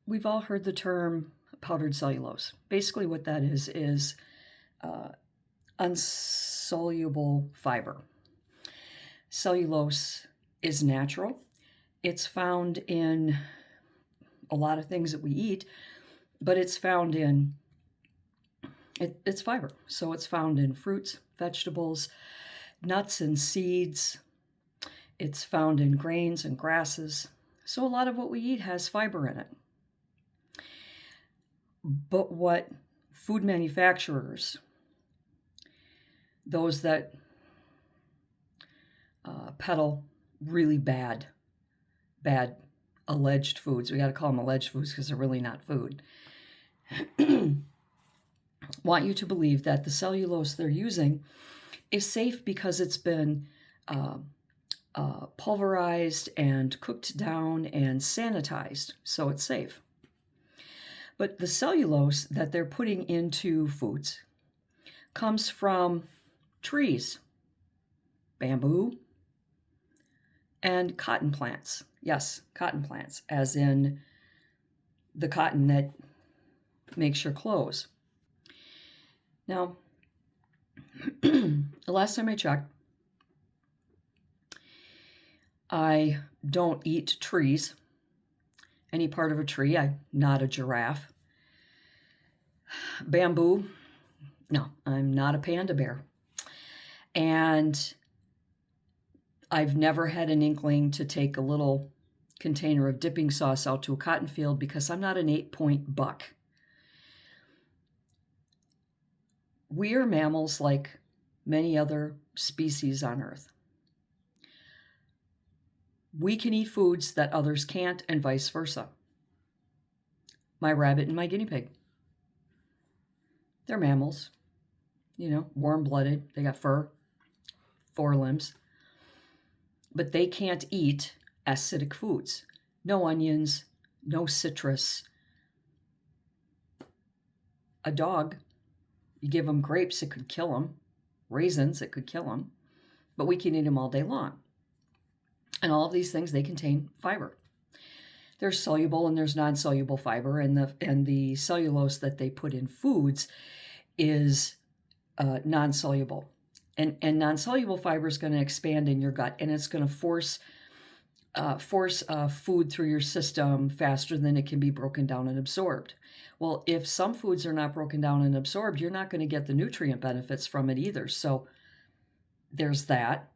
We've all heard the term powdered cellulose. Basically, what that is uh, unsoluble fiber. Cellulose is natural. It's found in a lot of things that we eat, but it's found in it's fiber. So it's found in fruits, vegetables, nuts and seeds. It's found in grains and grasses. So a lot of what we eat has fiber in it. But what food manufacturers, those that peddle really bad alleged foods, we got to call them alleged foods because they're really not food, want you to believe that the cellulose they're using is safe because it's been pulverized and cooked down and sanitized, so it's safe. But the cellulose that they're putting into foods comes from trees, bamboo, and cotton plants. Yes, cotton plants, as in the cotton that makes your clothes. Now, the last time I checked, I don't eat trees, any part of a tree. I'm not a giraffe. Bamboo, no, I'm not a panda bear. And I've never had an inkling to take a little container of dipping sauce out to a cotton field because I'm not an 8-point buck. We are mammals like many other species on Earth. We can eat foods that others can't, and vice versa. My rabbit and my guinea pig. They're mammals, warm-blooded. They got fur, 4 limbs. But they can't eat acidic foods. No onions, no citrus. A dog, you give them grapes, it could kill them. Raisins, it could kill them. But we can eat them all day long. And all of these things, they contain fiber. There's soluble and there's non-soluble fiber, and the cellulose that they put in foods is non-soluble. And non-soluble fiber is going to expand in your gut, and it's going to force food through your system faster than it can be broken down and absorbed. Well, if some foods are not broken down and absorbed, you're not going to get the nutrient benefits from it either. So there's that.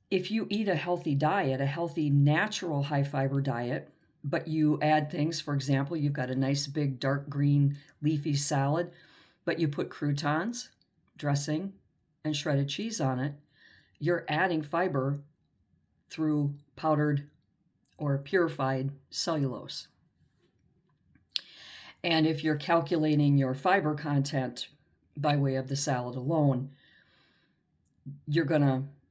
If you eat a healthy diet, a healthy, natural, high-fiber diet, but you add things, for example, you've got a nice, big, dark green, leafy salad, but you put croutons, dressing, and shredded cheese on it, you're adding fiber through powdered or purified cellulose. And if you're calculating your fiber content by way of the salad alone, you're going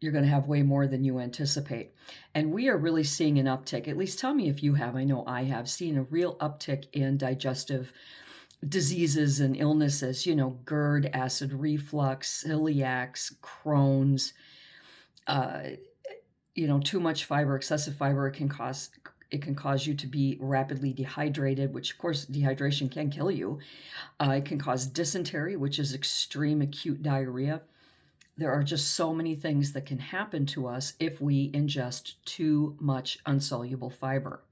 to have way more than you anticipate. And we are really seeing an uptick. At least tell me if you have. I know I have seen a real uptick in digestive diseases and illnesses, GERD, acid reflux, celiacs, Crohn's, too much fiber, excessive fiber, it can cause you to be rapidly dehydrated, which of course dehydration can kill you. It can cause dysentery, which is extreme acute diarrhea. There are just so many things that can happen to us if we ingest too much insoluble fiber.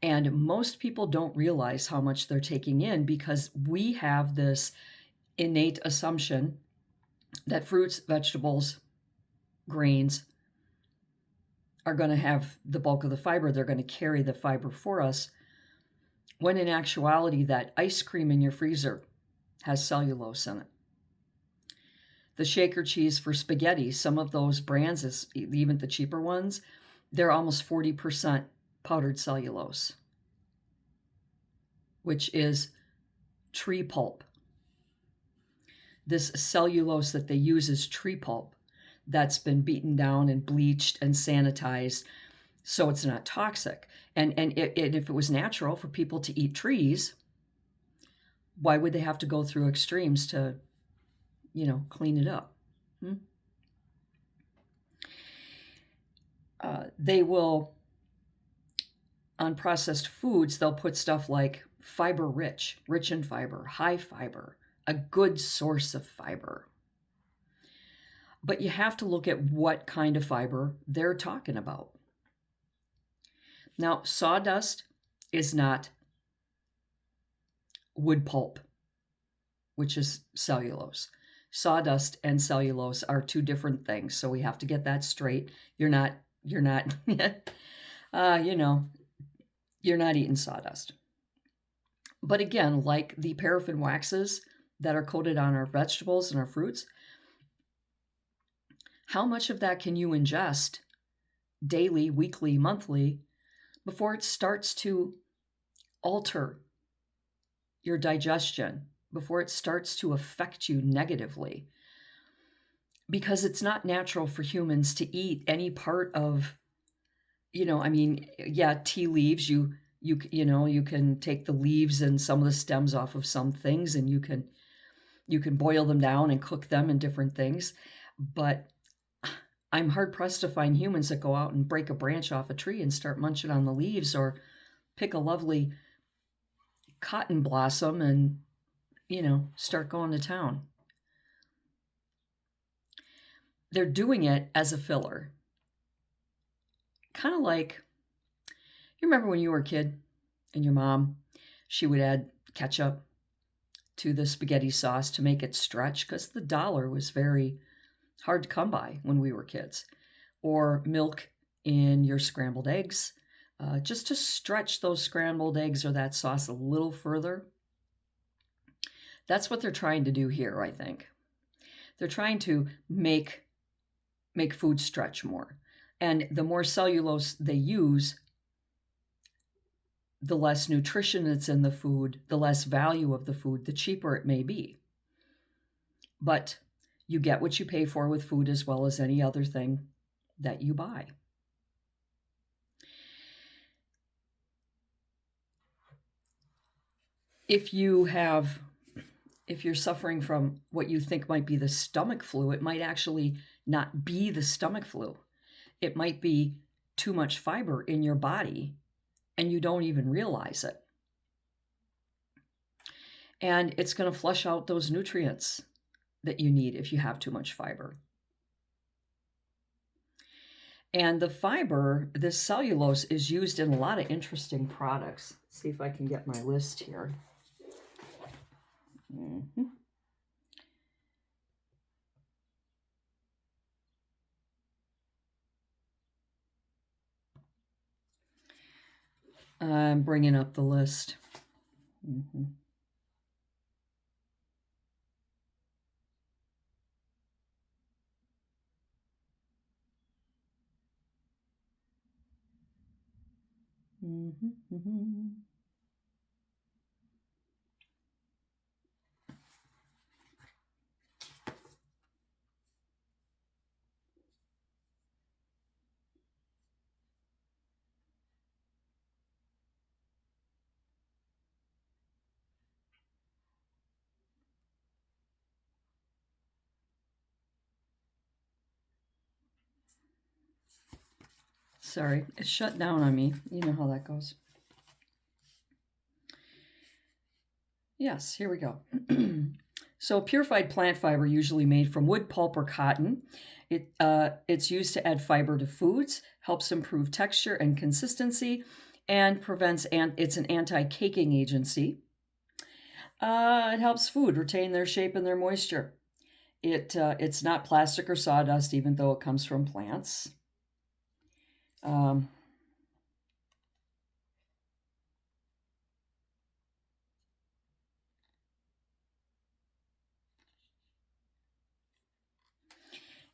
And most people don't realize how much they're taking in because we have this innate assumption that fruits, vegetables, grains are going to have the bulk of the fiber. They're going to carry the fiber for us, when in actuality, that ice cream in your freezer has cellulose in it. The shaker cheese for spaghetti, some of those brands, even the cheaper ones, they're almost 40% powdered cellulose, which is tree pulp. This cellulose that they use is tree pulp that's been beaten down and bleached and sanitized so it's not toxic. And if it was natural for people to eat trees, why would they have to go through extremes to clean it up? They will on processed foods, they'll put stuff like fiber rich, rich in fiber, high fiber, a good source of fiber. But you have to look at what kind of fiber they're talking about. Now, sawdust is not wood pulp, which is cellulose. Sawdust and cellulose are two different things, so we have to get that straight. You're not, you know, you're not eating sawdust. But again, like the paraffin waxes that are coated on our vegetables and our fruits, how much of that can you ingest daily, weekly, monthly before it starts to alter your digestion, before it starts to affect you negatively? Because it's not natural for humans to eat any part of, tea leaves, you can take the leaves and some of the stems off of some things, and you can boil them down and cook them in different things. But I'm hard pressed to find humans that go out and break a branch off a tree and start munching on the leaves, or pick a lovely cotton blossom and, start going to town. They're doing it as a filler. Kind of like, you remember when you were a kid and your mom, she would add ketchup to the spaghetti sauce to make it stretch, because the dollar was very hard to come by when we were kids. Or milk in your scrambled eggs, just to stretch those scrambled eggs or that sauce a little further. That's what they're trying to do here, I think. They're trying to make food stretch more. And the more cellulose they use, the less nutrition that's in the food, the less value of the food, the cheaper it may be. But you get what you pay for with food, as well as any other thing that you buy. If you're suffering from what you think might be the stomach flu, it might actually not be the stomach flu. It might be too much fiber in your body, and you don't even realize it. And it's going to flush out those nutrients that you need if you have too much fiber. And the fiber, this cellulose, is used in a lot of interesting products. Let's see if I can get my list here. I'm bringing up the list. Sorry, it shut down on me. You know how that goes. Yes, here we go. So purified plant fiber, usually made from wood pulp or cotton. It's used to add fiber to foods, helps improve texture and consistency, and it's an anti-caking agency. It helps food retain their shape and their moisture. It's not plastic or sawdust, even though it comes from plants.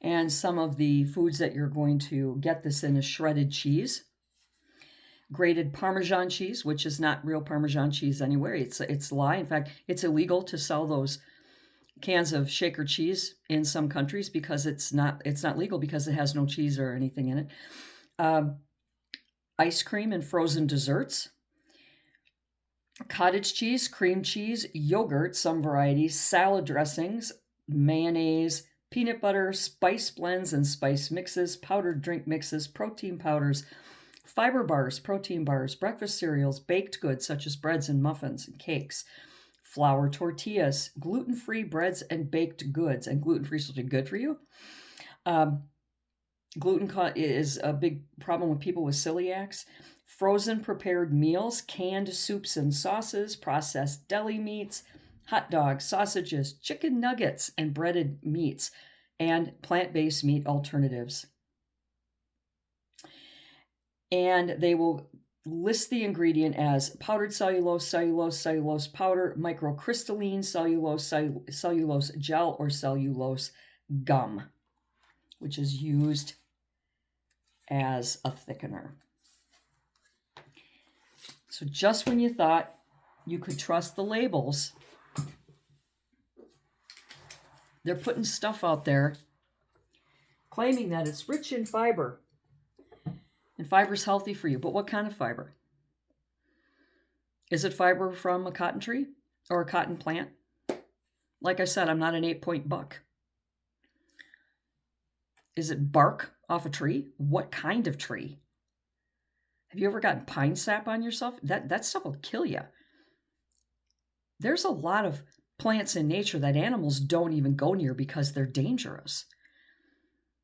And some of the foods that you're going to get this in is shredded cheese, grated Parmesan cheese, which is not real Parmesan cheese anywhere. It's lye. In fact, it's illegal to sell those cans of shaker cheese in some countries because it's not legal, because it has no cheese or anything in it. Ice cream and frozen desserts, cottage cheese, cream cheese, yogurt, some varieties, salad dressings, mayonnaise, peanut butter, spice blends and spice mixes, powdered drink mixes, protein powders, Fiber bars, protein bars, breakfast cereals, baked goods such as breads and muffins and cakes, flour tortillas, gluten-free breads and baked goods. And gluten-free is supposed to be good for you. Um, gluten is a big problem with people with celiacs. Frozen prepared meals, canned soups and sauces, processed deli meats, hot dogs, sausages, chicken nuggets, and breaded meats, and plant-based meat alternatives. And they will list the ingredient as powdered cellulose, cellulose powder, microcrystalline cellulose, cellulose gel, or cellulose gum, which is used as a thickener. So just when you thought you could trust the labels, they're putting stuff out there claiming that it's rich in fiber. And fiber's healthy for you. But what kind of fiber? Is it fiber from a cotton tree or a cotton plant? Like I said, I'm not an 8-point buck. Is it bark off a tree? What kind of tree? Have you ever gotten pine sap on yourself? That stuff will kill you. There's a lot of plants in nature that animals don't even go near because they're dangerous.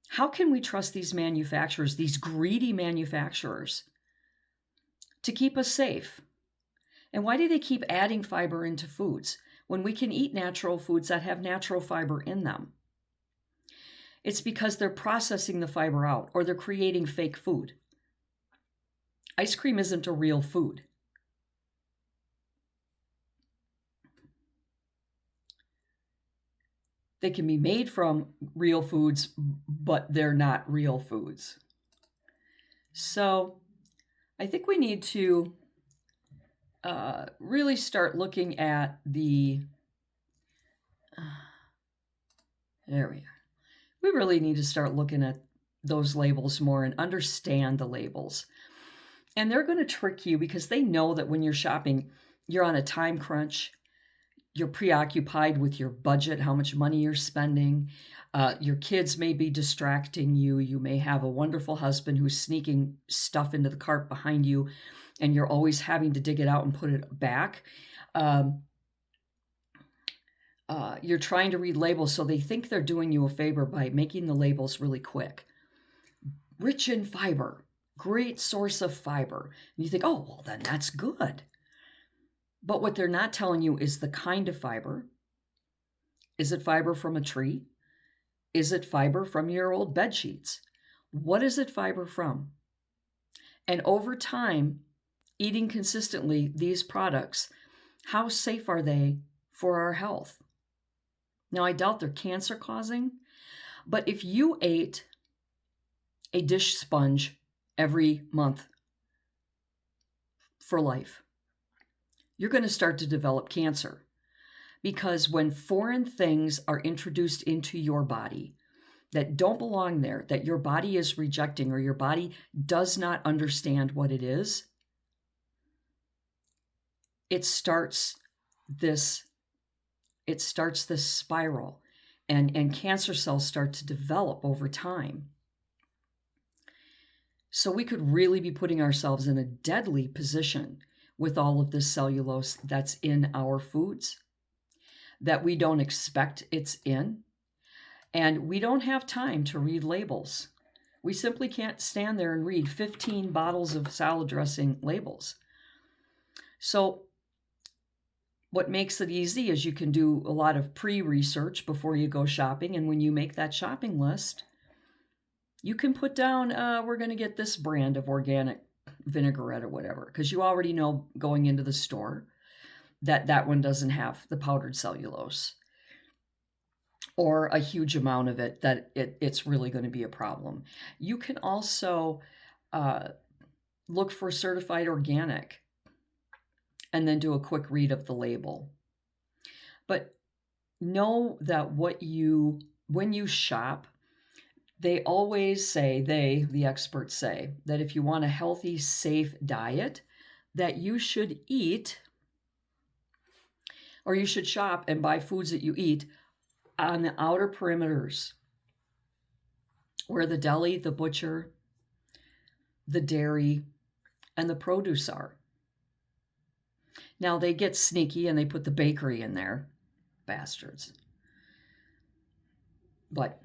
How can we trust these manufacturers, these greedy manufacturers, to keep us safe? And why do they keep adding fiber into foods when we can eat natural foods that have natural fiber in them? It's because they're processing the fiber out, or they're creating fake food. Ice cream isn't a real food. They can be made from real foods, but they're not real foods. So I think we need to really start looking at the... there we are. We really need to start looking at those labels more and understand the labels. And they're going to trick you because they know that when you're shopping, you're on a time crunch. You're preoccupied with your budget, how much money you're spending. Your kids may be distracting you. You may have a wonderful husband who's sneaking stuff into the cart behind you, and you're always having to dig it out and put it back. You're trying to read labels, so they think they're doing you a favor by making the labels really quick. Rich in fiber, great source of fiber. And you think, oh, well, then that's good. But what they're not telling you is the kind of fiber. Is it fiber from a tree? Is it fiber from your old bed sheets? What is it fiber from? And over time, eating consistently these products, how safe are they for our health? Now, I doubt they're cancer causing, but if you ate a dish sponge every month for life, you're going to start to develop cancer, because when foreign things are introduced into your body that don't belong there, that your body is rejecting or your body does not understand what it is, it starts this spiral, and cancer cells start to develop over time. So we could really be putting ourselves in a deadly position with all of this cellulose that's in our foods that we don't expect it's in. And we don't have time to read labels. We simply can't stand there and read 15 bottles of salad dressing labels. So what makes it easy is you can do a lot of pre-research before you go shopping. And when you make that shopping list, you can put down, we're going to get this brand of organic vinaigrette or whatever, because you already know going into the store that one doesn't have the powdered cellulose or a huge amount of it, that it's really going to be a problem. You can also look for certified organic and then do a quick read of the label. But know that when you shop, they always say, the experts say, that if you want a healthy, safe diet, that you should eat, or you should shop and buy foods that you eat on the outer perimeters, where the deli, the butcher, the dairy and the produce are. Now they get sneaky and they put the bakery in there, bastards. But,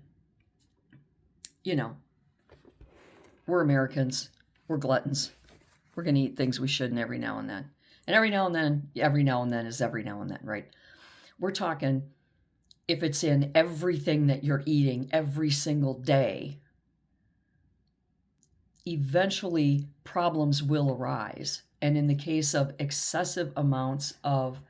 you know, we're Americans, we're gluttons. We're going to eat things we shouldn't every now and then. And every now and then is every now and then, right? We're talking if it's in everything that you're eating every single day, eventually problems will arise. And in the case of excessive amounts of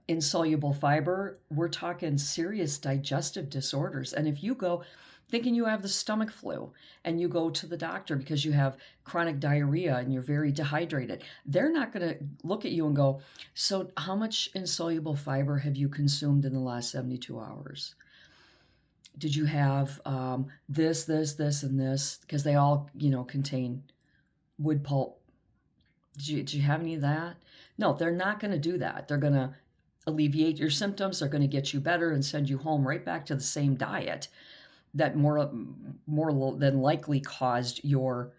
insoluble fiber, we're talking serious digestive disorders. And if you go thinking you have the stomach flu and you go to the doctor because you have chronic diarrhea and you're very dehydrated, they're not going to look at you and go, so how much insoluble fiber have you consumed in the last 72 hours? Did you have this, and this? Because they all, contain wood pulp. Did you have any of that? No, they're not going to do that. They're going to alleviate your symptoms. They're going to get you better and send you home right back to the same diet that more than likely caused your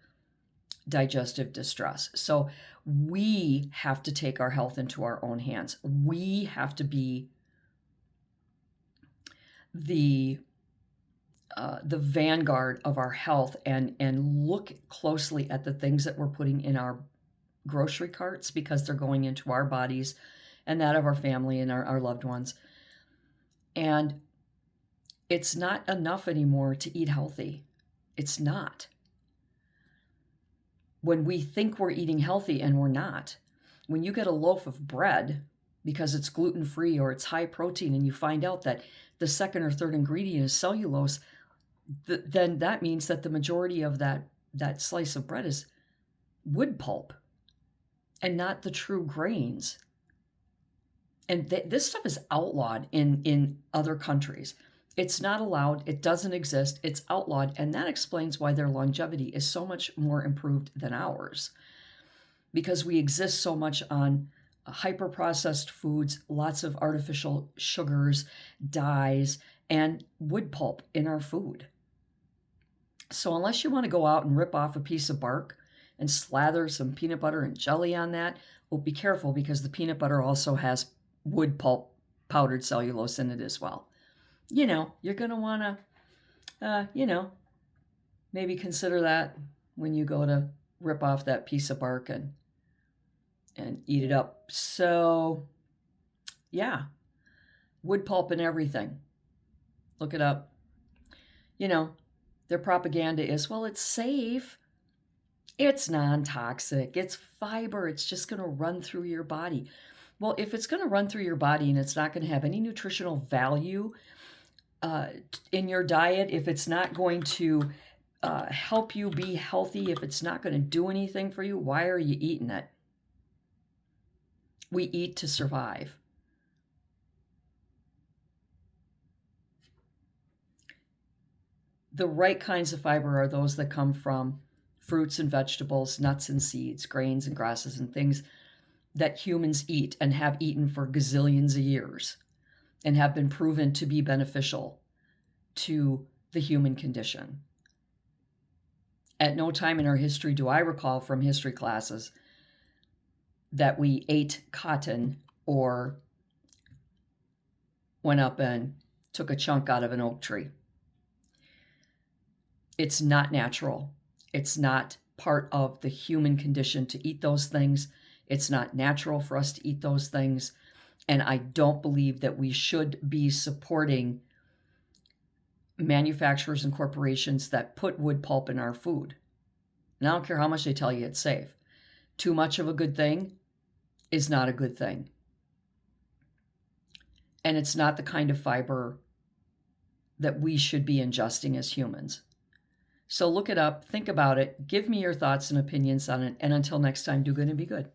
digestive distress. So we have to take our health into our own hands. We have to be the vanguard of our health and look closely at the things that we're putting in our grocery carts, because they're going into our bodies and that of our family and our loved ones. And it's not enough anymore to eat healthy. It's not. When we think we're eating healthy and we're not, when you get a loaf of bread because it's gluten-free or it's high protein and you find out that the second or third ingredient is cellulose, then that means that the majority of that slice of bread is wood pulp and not the true grains. And this stuff is outlawed in other countries. It's not allowed. It doesn't exist. It's outlawed. And that explains why their longevity is so much more improved than ours. Because we exist so much on hyper-processed foods, lots of artificial sugars, dyes, and wood pulp in our food. So unless you want to go out and rip off a piece of bark and slather some peanut butter and jelly on that, well, be careful, because the peanut butter also has wood pulp powdered cellulose in it as well. You're going to want to, maybe consider that when you go to rip off that piece of bark and eat it up. So, yeah, wood pulp and everything. Look it up. Their propaganda is, well, it's safe. It's non-toxic. It's fiber. It's just going to run through your body. Well, if it's going to run through your body and it's not going to have any nutritional value in your diet, if it's not going to help you be healthy, if it's not going to do anything for you, why are you eating it? We eat to survive. The right kinds of fiber are those that come from fruits and vegetables, nuts and seeds, grains and grasses, and things that humans eat and have eaten for gazillions of years and have been proven to be beneficial to the human condition. At no time in our history do I recall from history classes that we ate cotton or went up and took a chunk out of an oak tree. It's not natural. It's not part of the human condition to eat those things. It's not natural for us to eat those things. And I don't believe that we should be supporting manufacturers and corporations that put wood pulp in our food. And I don't care how much they tell you it's safe. Too much of a good thing is not a good thing. And it's not the kind of fiber that we should be ingesting as humans. So look it up, think about it, give me your thoughts and opinions on it, and until next time, do good and be good.